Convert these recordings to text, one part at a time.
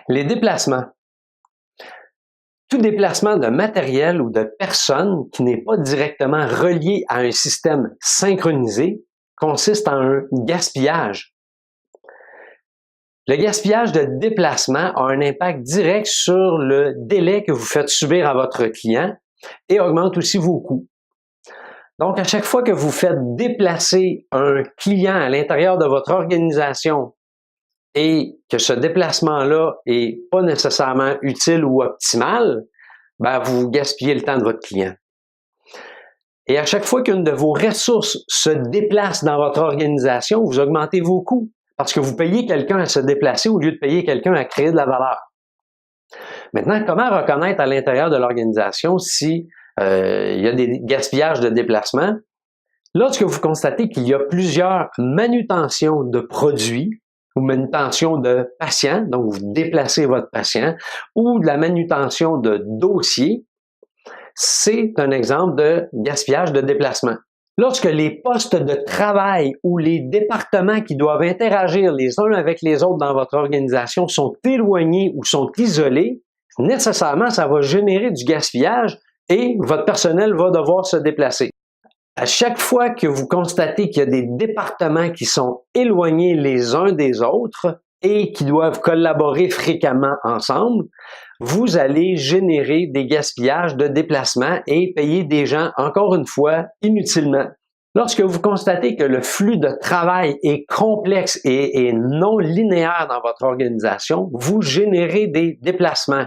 Les déplacements. Tout déplacement de matériel ou de personne qui n'est pas directement relié à un système synchronisé consiste en un gaspillage. Le gaspillage de déplacement a un impact direct sur le délai que vous faites subir à votre client et augmente aussi vos coûts. Donc, à chaque fois que vous faites déplacer un client à l'intérieur de votre organisation et que ce déplacement-là n'est pas nécessairement utile ou optimal, ben, vous gaspillez le temps de votre client. Et à chaque fois qu'une de vos ressources se déplace dans votre organisation, vous augmentez vos coûts parce que vous payez quelqu'un à se déplacer au lieu de payer quelqu'un à créer de la valeur. Maintenant, comment reconnaître à l'intérieur de l'organisation si il y a des gaspillages de déplacement? Lorsque vous constatez qu'il y a plusieurs manutentions de produits ou manutention de patients, donc vous déplacez votre patient, ou de la manutention de dossiers, c'est un exemple de gaspillage de déplacement. Lorsque les postes de travail ou les départements qui doivent interagir les uns avec les autres dans votre organisation sont éloignés ou sont isolés, nécessairement, ça va générer du gaspillage et votre personnel va devoir se déplacer. À chaque fois que vous constatez qu'il y a des départements qui sont éloignés les uns des autres et qui doivent collaborer fréquemment ensemble, vous allez générer des gaspillages de déplacement et payer des gens, encore une fois, inutilement. Lorsque vous constatez que le flux de travail est complexe et non linéaire dans votre organisation, vous générez des déplacements.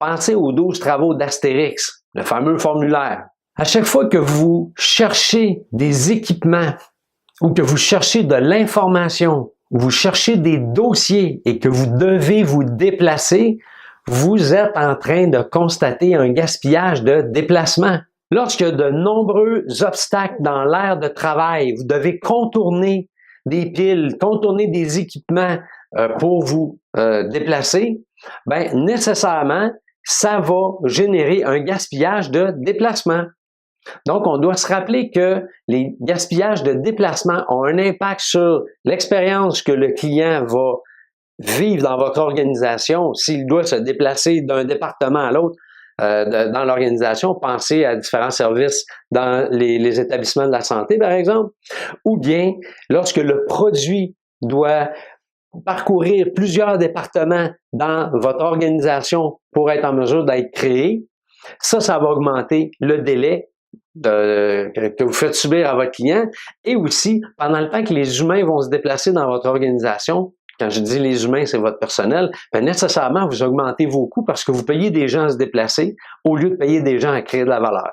Pensez aux 12 travaux d'Astérix, le fameux formulaire. À chaque fois que vous cherchez des équipements ou que vous cherchez de l'information, vous cherchez des dossiers et que vous devez vous déplacer, vous êtes en train de constater un gaspillage de déplacement. Lorsqu'il y a de nombreux obstacles dans l'aire de travail, vous devez contourner des piles, contourner des équipements pour vous déplacer, bien, nécessairement, ça va générer un gaspillage de déplacement. Donc, on doit se rappeler que les gaspillages de déplacement ont un impact sur l'expérience que le client va vivre dans votre organisation. S'il doit se déplacer d'un département à l'autre dans l'organisation, pensez à différents services dans les établissements de la santé, par exemple, ou bien lorsque le produit doit parcourir plusieurs départements dans votre organisation pour être en mesure d'être créé, ça va augmenter le délai que vous faites subir à votre client et aussi pendant le temps que les humains vont se déplacer dans votre organisation. Quand je dis les humains, c'est votre personnel, bien nécessairement vous augmentez vos coûts parce que vous payez des gens à se déplacer au lieu de payer des gens à créer de la valeur.